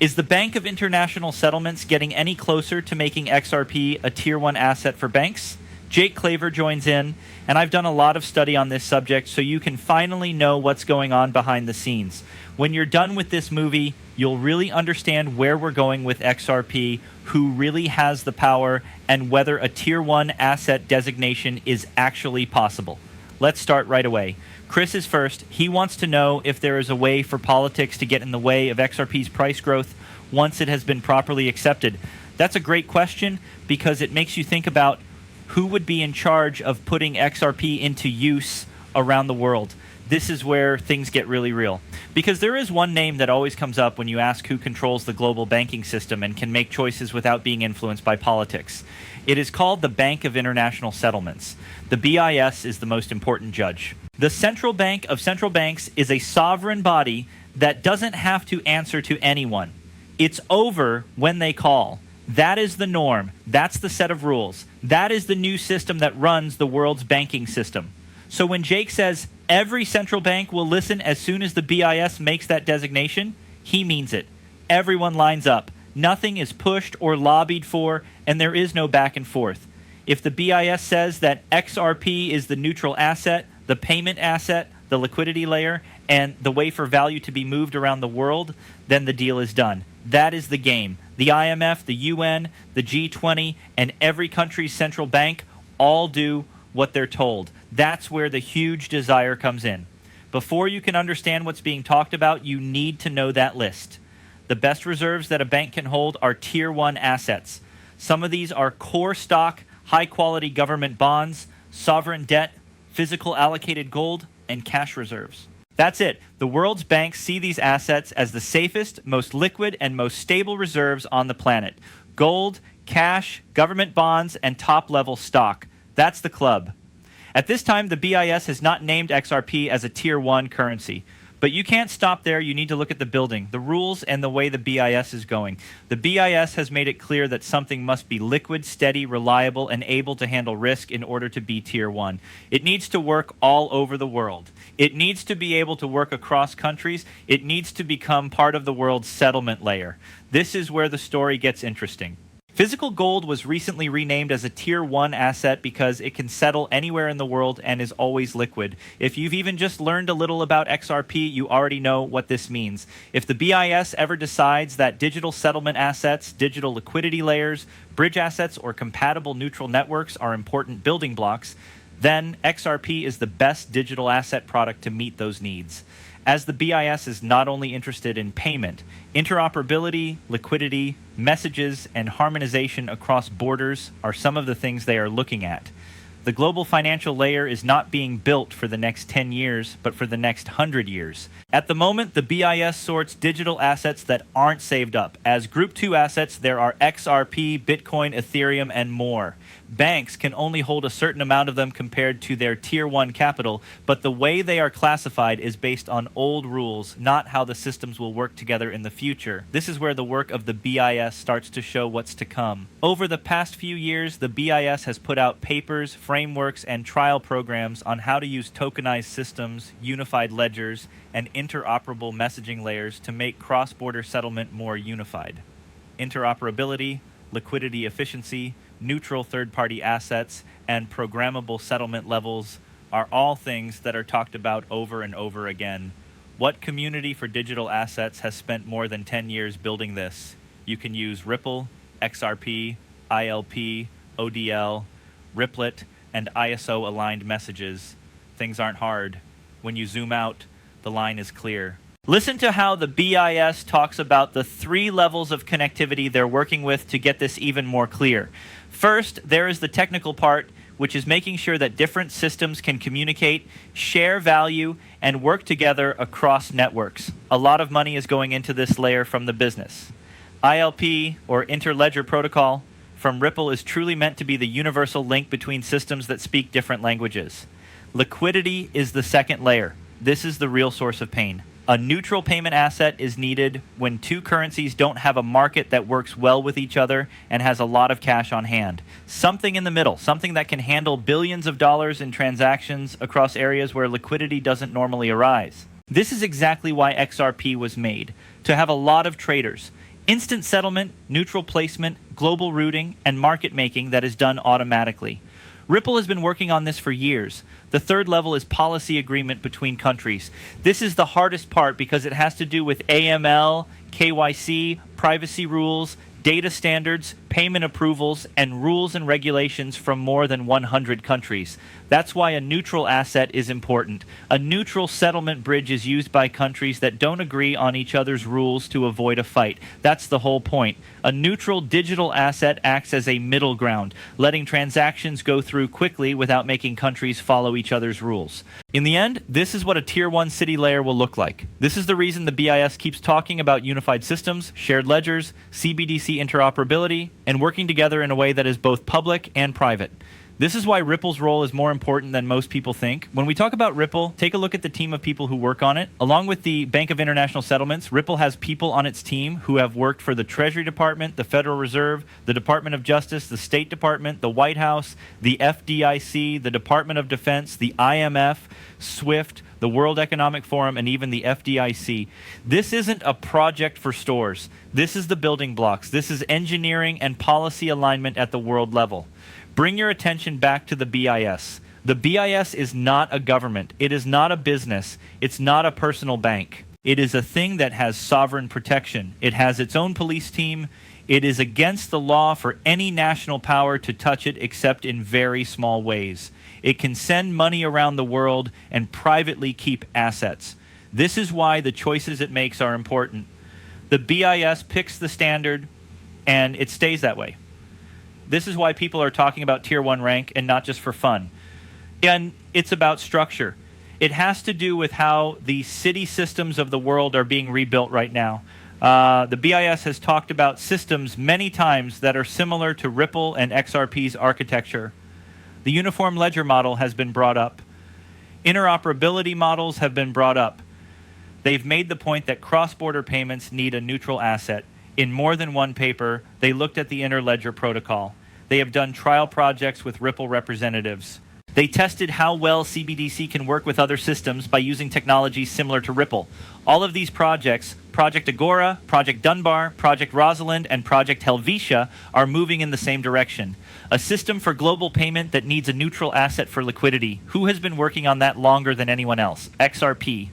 Is the Bank of International Settlements getting any closer to making XRP a Tier 1 asset for banks? Jake Claver joins in, and I've done a lot of study on this subject so you can finally know what's going on behind the scenes. When you're done with this movie, you'll really understand where we're going with XRP, who really has the power, and whether a Tier 1 asset designation is actually possible. Let's start right away. Chris is first. He wants to know if there is a way for politics to get in the way of XRP's price growth once it has been properly accepted. That's a great question because it makes you think about who would be in charge of putting XRP into use around the world. This is where things get really real. Because there is one name that always comes up when you ask who controls the global banking system and can make choices without being influenced by politics. It is called the Bank of International Settlements. The BIS is the most important judge. The central bank of central banks is a sovereign body that doesn't have to answer to anyone. It's over when they call. That is the norm. That's the set of rules. That is the new system that runs the world's banking system. So when Jake says every central bank will listen as soon as the BIS makes that designation, he means it. Everyone lines up. Nothing is pushed or lobbied for, and there is no back and forth. If the BIS says that XRP is the neutral asset, the payment asset, the liquidity layer, and the way for value to be moved around the world, then the deal is done. That is the game. The IMF, the UN, the G20, and every country's central bank all do what they're told. That's where the huge desire comes in. Before you can understand what's being talked about, you need to know that list. The best reserves that a bank can hold are Tier 1 assets. Some of these are core stock, high-quality government bonds, sovereign debt, physical allocated gold, and cash reserves. That's it. The world's banks see these assets as the safest, most liquid, and most stable reserves on the planet. Gold, cash, government bonds, and top-level stock. That's the club. At this time, the BIS has not named XRP as a Tier 1 currency. But you can't stop there. You need to look at the building, the rules, and the way the BIS is going. The BIS has made it clear that something must be liquid, steady, reliable, and able to handle risk in order to be Tier 1. It needs to work all over the world. It needs to be able to work across countries. It needs to become part of the world's settlement layer. This is where the story gets interesting. Physical gold was recently renamed as a Tier 1 asset because it can settle anywhere in the world and is always liquid. If you've even just learned a little about XRP, you already know what this means. If the BIS ever decides that digital settlement assets, digital liquidity layers, bridge assets, or compatible neutral networks are important building blocks, then XRP is the best digital asset product to meet those needs. As the BIS is not only interested in payment, interoperability, liquidity, messages, and harmonization across borders are some of the things they are looking at. The global financial layer is not being built for the next 10 years, but for the next 100 years. At the moment, the BIS sorts digital assets that aren't saved up. As Group 2 assets, there are XRP, Bitcoin, Ethereum, and more. Banks can only hold a certain amount of them compared to their Tier 1 capital, but the way they are classified is based on old rules, not how the systems will work together in the future. This is where the work of the BIS starts to show what's to come. Over the past few years, the BIS has put out papers, frameworks, and trial programs on how to use tokenized systems, unified ledgers, and interoperable messaging layers to make cross-border settlement more unified. Interoperability, liquidity efficiency, neutral third-party assets, and programmable settlement levels are all things that are talked about over and over again. What community for digital assets has spent more than 10 years building this? You can use Ripple, XRP, ILP, ODL, Ripplet, and ISO-aligned messages. Things aren't hard. When you zoom out, the line is clear. Listen to how the BIS talks about the 3 levels of connectivity they're working with to get this even more clear. First, there is the technical part, which is making sure that different systems can communicate, share value, and work together across networks. A lot of money is going into this layer from the business. ILP, or Interledger Protocol, from Ripple is truly meant to be the universal link between systems that speak different languages. Liquidity is the second layer. This is the real source of pain. A neutral payment asset is needed when two currencies don't have a market that works well with each other and has a lot of cash on hand. Something in the middle, something that can handle billions of dollars in transactions across areas where liquidity doesn't normally arise. This is exactly why XRP was made, to have a lot of traders. Instant settlement, neutral placement, global routing, and market making that is done automatically. Ripple has been working on this for years. The third level is policy agreement between countries. This is the hardest part because it has to do with AML, KYC, privacy rules, data standards, payment approvals, and rules and regulations from more than 100 countries. That's why a neutral asset is important. A neutral settlement bridge is used by countries that don't agree on each other's rules to avoid a fight. That's the whole point. A neutral digital asset acts as a middle ground, letting transactions go through quickly without making countries follow each other's rules. In the end, this is what a Tier 1 city layer will look like. This is the reason the BIS keeps talking about unified systems, shared ledgers, CBDC interoperability, and working together in a way that is both public and private. This is why Ripple's role is more important than most people think. When we talk about Ripple, take a look at the team of people who work on it. Along with the Bank of International Settlements, Ripple has people on its team who have worked for the Treasury Department, the Federal Reserve, the Department of Justice, the State Department, the White House, the FDIC, the Department of Defense, the IMF, SWIFT, the World Economic Forum, and even the FDIC. This isn't a project for stores. This is the building blocks. This is engineering and policy alignment at the world level. Bring your attention back to the BIS. The BIS is not a government. It is not a business. It's not a personal bank. It is a thing that has sovereign protection. It has its own police team. It is against the law for any national power to touch it except in very small ways. It can send money around the world and privately keep assets. This is why the choices it makes are important. The BIS picks the standard, and it stays that way. This is why people are talking about Tier 1 rank and not just for fun. And it's about structure. It has to do with how the city systems of the world are being rebuilt right now. The BIS has talked about systems many times that are similar to Ripple and XRP's architecture. The uniform ledger model has been brought up. Interoperability models have been brought up. They've made the point that cross-border payments need a neutral asset. In more than one paper, they looked at the interledger protocol. They have done trial projects with Ripple representatives. They tested how well CBDC can work with other systems by using technologies similar to Ripple. All of these projects, Project Agora, Project Dunbar, Project Rosalind, and Project Helvetia, are moving in the same direction. A system for global payment that needs a neutral asset for liquidity. Who has been working on that longer than anyone else? XRP.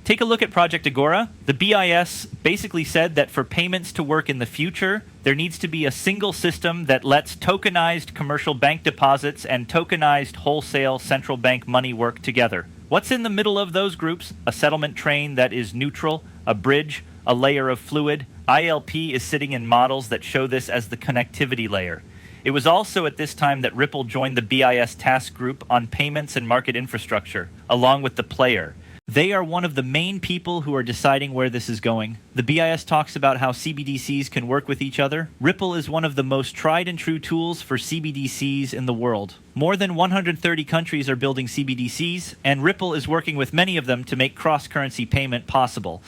Take a look at Project Agora. The BIS basically said that for payments to work in the future, there needs to be a single system that lets tokenized commercial bank deposits and tokenized wholesale central bank money work together. What's in the middle of those groups? A settlement train that is neutral, a bridge, a layer of fluid. ILP is sitting in models that show this as the connectivity layer. It was also at this time that Ripple joined the BIS task group on payments and market infrastructure, along with the player. They are one of the main people who are deciding where this is going. The BIS talks about how CBDCs can work with each other. Ripple is one of the most tried and true tools for CBDCs in the world. More than 130 countries are building CBDCs, and Ripple is working with many of them to make cross-currency payment possible.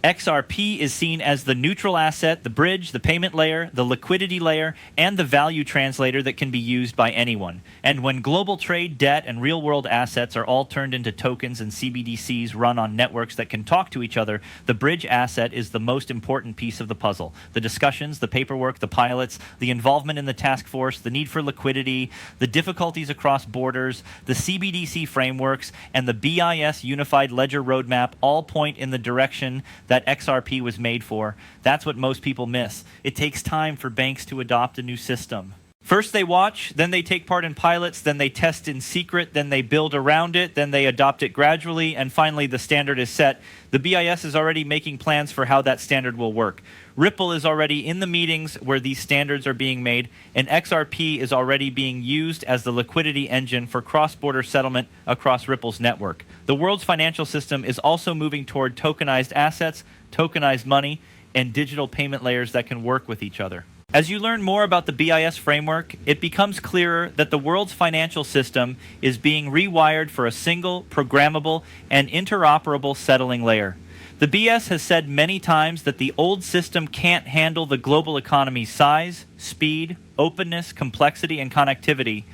XRP is seen as the neutral asset, the bridge, the payment layer, the liquidity layer, and the value translator that can be used by anyone. And when global trade, debt, and real-world assets are all turned into tokens and CBDCs run on networks that can talk to each other, the bridge asset is the most important piece of the puzzle. The discussions, the paperwork, the pilots, the involvement in the task force, the need for liquidity, the difficulties across borders, the CBDC frameworks, and the BIS Unified Ledger Roadmap all point in the direction that XRP was made for. That's what most people miss. It takes time for banks to adopt a new system. First they watch, then they take part in pilots, then they test in secret, then they build around it, then they adopt it gradually, and finally the standard is set. The BIS is already making plans for how that standard will work. Ripple is already in the meetings where these standards are being made, and XRP is already being used as the liquidity engine for cross-border settlement across Ripple's network. The world's financial system is also moving toward tokenized assets, tokenized money, and digital payment layers that can work with each other. As you learn more about the BIS framework, it becomes clearer that the world's financial system is being rewired for a single, programmable, and interoperable settling layer. The BIS has said many times that the old system can't handle the global economy's size, speed, openness, complexity, and connectivity.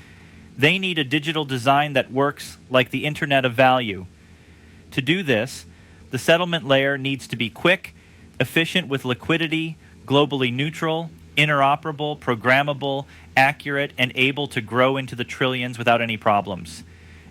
They need a digital design that works like the Internet of Value. To do this, the settlement layer needs to be quick, efficient with liquidity, globally neutral, interoperable, programmable, accurate, and able to grow into the trillions without any problems.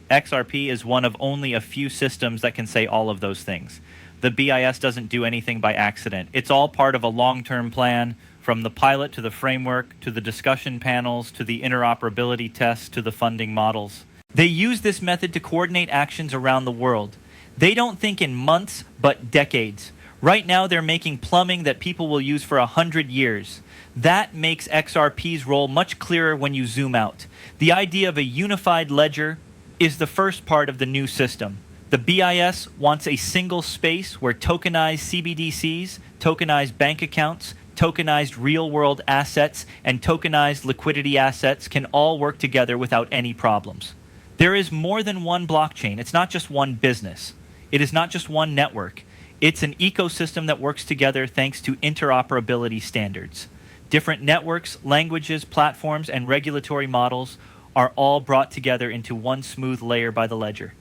XRP is one of only a few systems that can say all of those things. The BIS doesn't do anything by accident. It's all part of a long-term plan, from the pilot to the framework, to the discussion panels, to the interoperability tests, to the funding models. They use this method to coordinate actions around the world. They don't think in months, but decades. Right now, they're making plumbing that people will use for 100 years. That makes XRP's role much clearer when you zoom out. The idea of a unified ledger is the first part of the new system. The BIS wants a single space where tokenized CBDCs, tokenized bank accounts, tokenized real-world assets, and tokenized liquidity assets can all work together without any problems. There is more than one blockchain. It's not just one business. It is not just one network. It's an ecosystem that works together thanks to interoperability standards. Different networks, languages, platforms, and regulatory models are all brought together into one smooth layer by the ledger.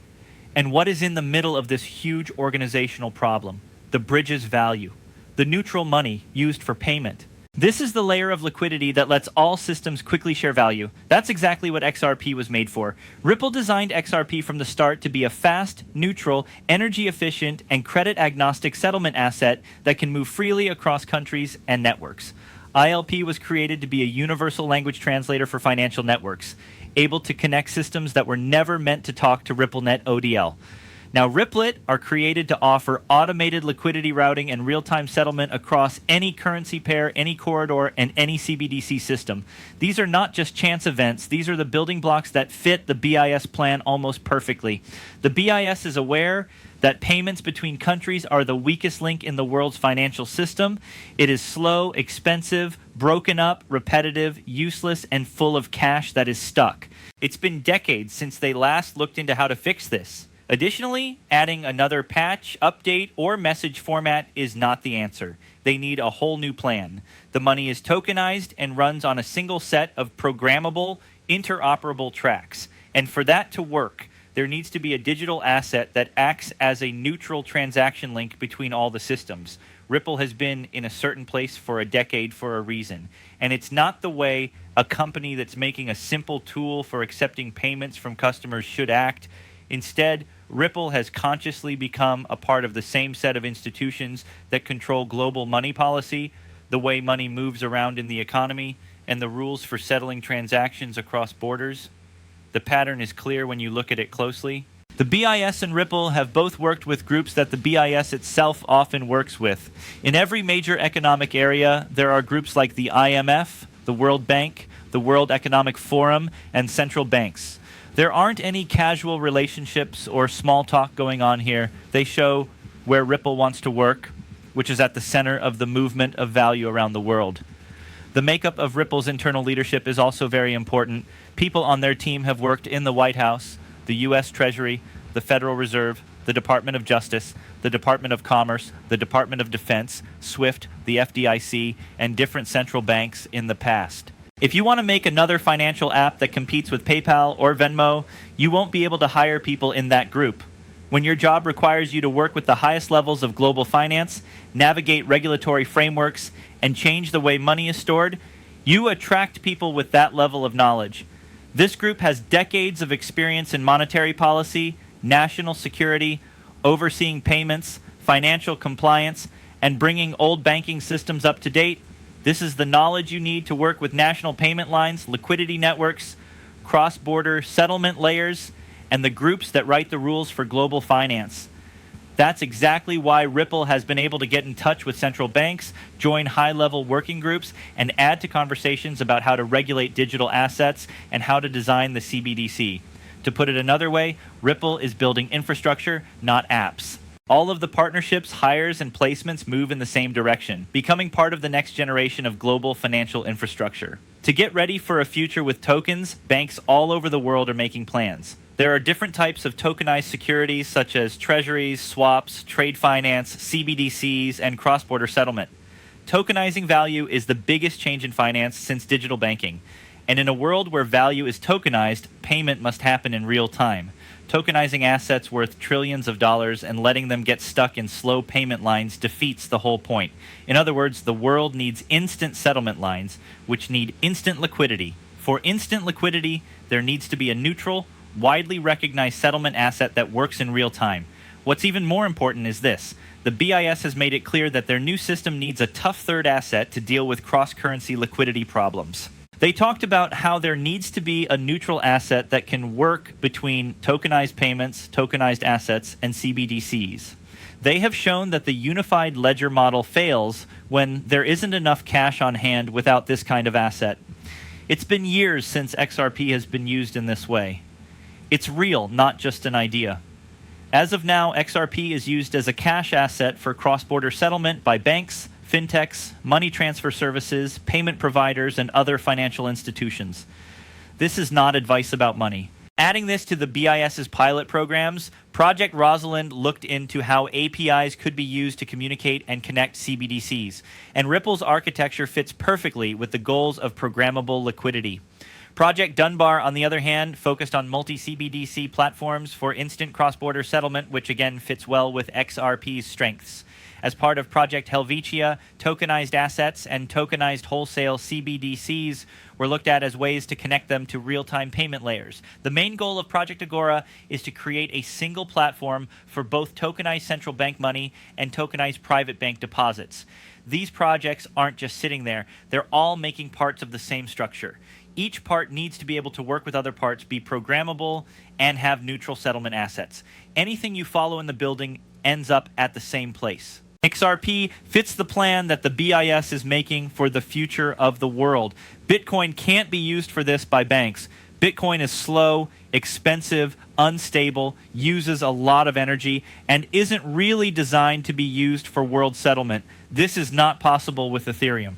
And what is in the middle of this huge organizational problem? The bridge's value, the neutral money used for payment. This is the layer of liquidity that lets all systems quickly share value. That's exactly what XRP was made for. Ripple designed XRP from the start to be a fast, neutral, energy-efficient, and credit-agnostic settlement asset that can move freely across countries and networks. ILP was created to be a universal language translator for financial networks, able to connect systems that were never meant to talk to RippleNet ODL. Now, Ripplet are created to offer automated liquidity routing and real-time settlement across any currency pair, any corridor, and any CBDC system. These are not just chance events. These are the building blocks that fit the BIS plan almost perfectly. The BIS is aware that payments between countries are the weakest link in the world's financial system. It is slow, expensive, broken up, repetitive, useless, and full of cash that is stuck. It's been decades since they last looked into how to fix this. Additionally, adding another patch, update, or message format is not the answer. They need a whole new plan. The money is tokenized and runs on a single set of programmable, interoperable tracks. And for that to work, there needs to be a digital asset that acts as a neutral transaction link between all the systems. Ripple has been in a certain place for a decade for a reason. And it's not the way a company that's making a simple tool for accepting payments from customers should act. Instead, Ripple has consciously become a part of the same set of institutions that control global money policy, the way money moves around in the economy, and the rules for settling transactions across borders. The pattern is clear when you look at it closely. The BIS and Ripple have both worked with groups that the BIS itself often works with. In every major economic area, there are groups like the IMF, the World Bank, the World Economic Forum, and central banks. There aren't any casual relationships or small talk going on here. They show where Ripple wants to work, which is at the center of the movement of value around the world. The makeup of Ripple's internal leadership is also very important. People on their team have worked in the White House, the U.S. Treasury, the Federal Reserve, the Department of Justice, the Department of Commerce, the Department of Defense, SWIFT, the FDIC, and different central banks in the past. If you want to make another financial app that competes with PayPal or Venmo, you won't be able to hire people in that group. When your job requires you to work with the highest levels of global finance, navigate regulatory frameworks, and change the way money is stored, you attract people with that level of knowledge. This group has decades of experience in monetary policy, national security, overseeing payments, financial compliance, and bringing old banking systems up to date. This is the knowledge you need to work with national payment lines, liquidity networks, cross-border settlement layers, and the groups that write the rules for global finance. That's exactly why Ripple has been able to get in touch with central banks, join high-level working groups, and add to conversations about how to regulate digital assets and how to design the CBDC. To put it another way, Ripple is building infrastructure, not apps. All of the partnerships, hires, and placements move in the same direction, becoming part of the next generation of global financial infrastructure. To get ready for a future with tokens, banks all over the world are making plans. There are different types of tokenized securities such as treasuries, swaps, trade finance, CBDCs, and cross-border settlement. Tokenizing value is the biggest change in finance since digital banking. And in a world where value is tokenized, payment must happen in real time. Tokenizing assets worth trillions of dollars and letting them get stuck in slow payment lines defeats the whole point. In other words, the world needs instant settlement lines, which need instant liquidity. For instant liquidity, there needs to be a neutral, widely recognized settlement asset that works in real time. What's even more important is this. The BIS has made it clear that their new system needs a tough third asset to deal with cross-currency liquidity problems. They talked about how there needs to be a neutral asset that can work between tokenized payments, tokenized assets, and CBDCs. They have shown that the unified ledger model fails when there isn't enough cash on hand without this kind of asset. It's been years since XRP has been used in this way. It's real, not just an idea. As of now, XRP is used as a cash asset for cross-border settlement by banks, fintechs, money transfer services, payment providers, and other financial institutions. This is not advice about money. Adding this to the BIS's pilot programs, Project Rosalind looked into how APIs could be used to communicate and connect CBDCs, and Ripple's architecture fits perfectly with the goals of programmable liquidity. Project Dunbar, on the other hand, focused on multi-CBDC platforms for instant cross-border settlement, which again fits well with XRP's strengths. As part of Project Helvetia, tokenized assets and tokenized wholesale CBDCs were looked at as ways to connect them to real-time payment layers. The main goal of Project Agora is to create a single platform for both tokenized central bank money and tokenized private bank deposits. These projects aren't just sitting there. They're all making parts of the same structure. Each part needs to be able to work with other parts, be programmable, and have neutral settlement assets. Anything you follow in the building ends up at the same place. XRP fits the plan that the BIS is making for the future of the world. Bitcoin can't be used for this by banks. Bitcoin is slow, expensive, unstable, uses a lot of energy, and isn't really designed to be used for world settlement. This is not possible with Ethereum.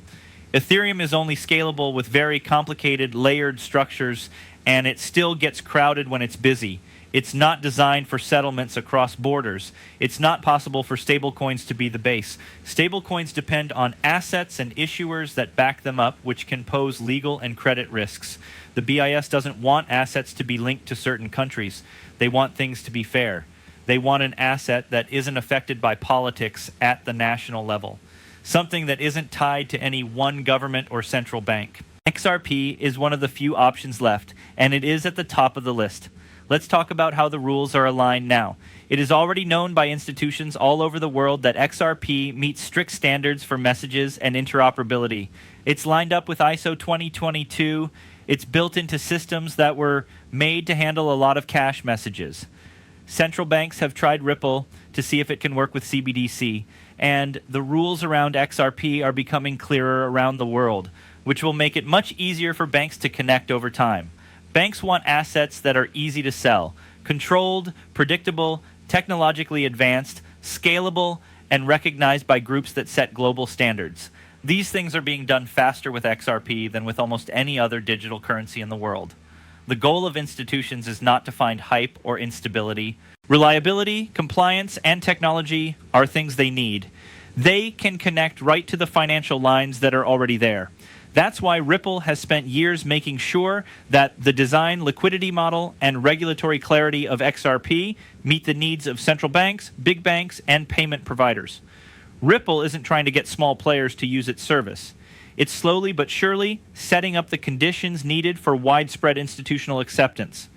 Ethereum is only scalable with very complicated layered structures, and it still gets crowded when it's busy. It's not designed for settlements across borders. It's not possible for stablecoins to be the base. Stablecoins depend on assets and issuers that back them up, which can pose legal and credit risks. The BIS doesn't want assets to be linked to certain countries. They want things to be fair. They want an asset that isn't affected by politics at the national level. Something that isn't tied to any one government or central bank. XRP is one of the few options left, and it is at the top of the list. Let's talk about how the rules are aligned now. It is already known by institutions all over the world that XRP meets strict standards for messages and interoperability. It's lined up with ISO 2022. It's built into systems that were made to handle a lot of cash messages. Central banks have tried Ripple to see if it can work with CBDC, and the rules around XRP are becoming clearer around the world, which will make it much easier for banks to connect over time. Banks want assets that are easy to sell, controlled, predictable, technologically advanced, scalable, and recognized by groups that set global standards. These things are being done faster with XRP than with almost any other digital currency in the world. The goal of institutions is not to find hype or instability. Reliability, compliance, and technology are things they need. They can connect right to the financial lines that are already there. That's why Ripple has spent years making sure that the design, liquidity model, and regulatory clarity of XRP meet the needs of central banks, big banks, and payment providers. Ripple isn't trying to get small players to use its service. It's slowly but surely setting up the conditions needed for widespread institutional acceptance.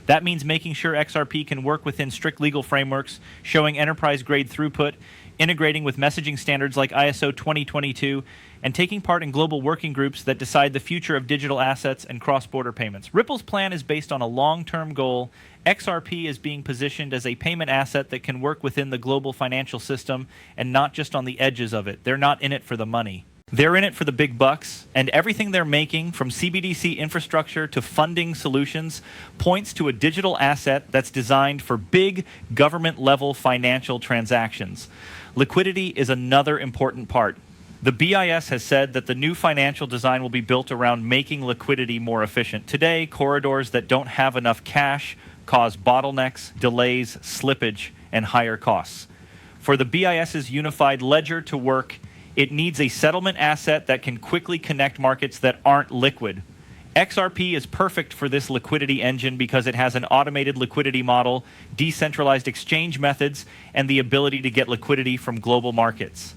That means making sure XRP can work within strict legal frameworks, showing enterprise-grade throughput, integrating with messaging standards like ISO 2022, and taking part in global working groups that decide the future of digital assets and cross-border payments. Ripple's plan is based on a long-term goal. XRP is being positioned as a payment asset that can work within the global financial system and not just on the edges of it. They're not in it for the money. They're in it for the big bucks, and everything they're making, from CBDC infrastructure to funding solutions, points to a digital asset that's designed for big government-level financial transactions. Liquidity is another important part. The BIS has said that the new financial design will be built around making liquidity more efficient. Today, corridors that don't have enough cash cause bottlenecks, delays, slippage, and higher costs. For the BIS's unified ledger to work, it needs a settlement asset that can quickly connect markets that aren't liquid. XRP is perfect for this liquidity engine because it has an automated liquidity model, decentralized exchange methods, and the ability to get liquidity from global markets.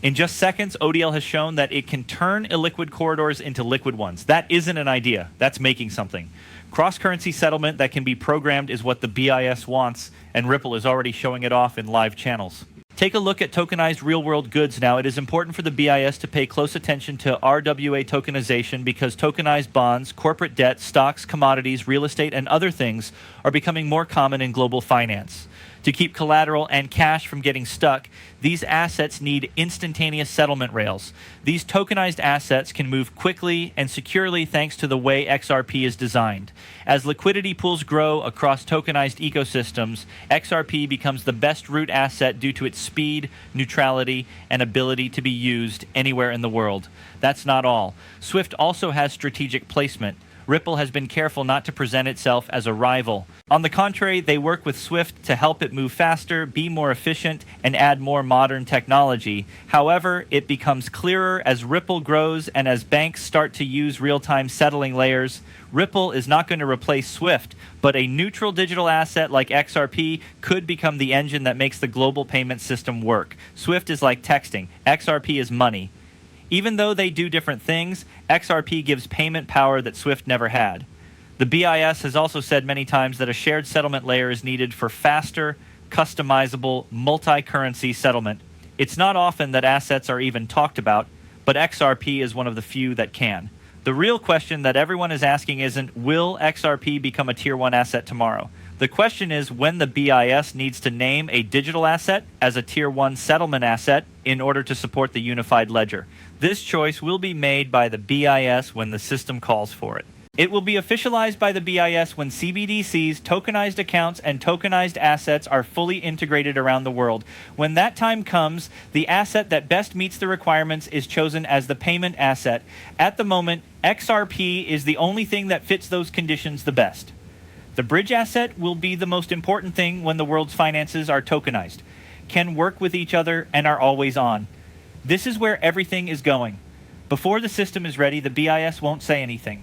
In just seconds, ODL has shown that it can turn illiquid corridors into liquid ones. That isn't an idea. That's making something. Cross-currency settlement that can be programmed is what the BIS wants, and Ripple is already showing it off in live channels. Take a look at tokenized real-world goods now. It is important for the BIS to pay close attention to RWA tokenization because tokenized bonds, corporate debt, stocks, commodities, real estate, and other things are becoming more common in global finance. To keep collateral and cash from getting stuck, these assets need instantaneous settlement rails. These tokenized assets can move quickly and securely thanks to the way XRP is designed. As liquidity pools grow across tokenized ecosystems, XRP becomes the best root asset due to its speed, neutrality, and ability to be used anywhere in the world. That's not all. SWIFT also has strategic placement. Ripple has been careful not to present itself as a rival. On the contrary, they work with SWIFT to help it move faster, be more efficient, and add more modern technology. However, it becomes clearer as Ripple grows and as banks start to use real-time settling layers. Ripple is not going to replace SWIFT, but a neutral digital asset like XRP could become the engine that makes the global payment system work. SWIFT is like texting. XRP is money. Even though they do different things, XRP gives payment power that SWIFT never had. The BIS has also said many times that a shared settlement layer is needed for faster, customizable, multi-currency settlement. It's not often that assets are even talked about, but XRP is one of the few that can. The real question that everyone is asking isn't, will XRP become a Tier 1 asset tomorrow? The question is when the BIS needs to name a digital asset as a Tier 1 settlement asset in order to support the unified ledger. This choice will be made by the BIS when the system calls for it. It will be officialized by the BIS when CBDCs, tokenized accounts, and tokenized assets are fully integrated around the world. When that time comes, the asset that best meets the requirements is chosen as the payment asset. At the moment, XRP is the only thing that fits those conditions the best. The bridge asset will be the most important thing when the world's finances are tokenized, can work with each other, and are always on. This is where everything is going. Before the system is ready, the BIS won't say anything.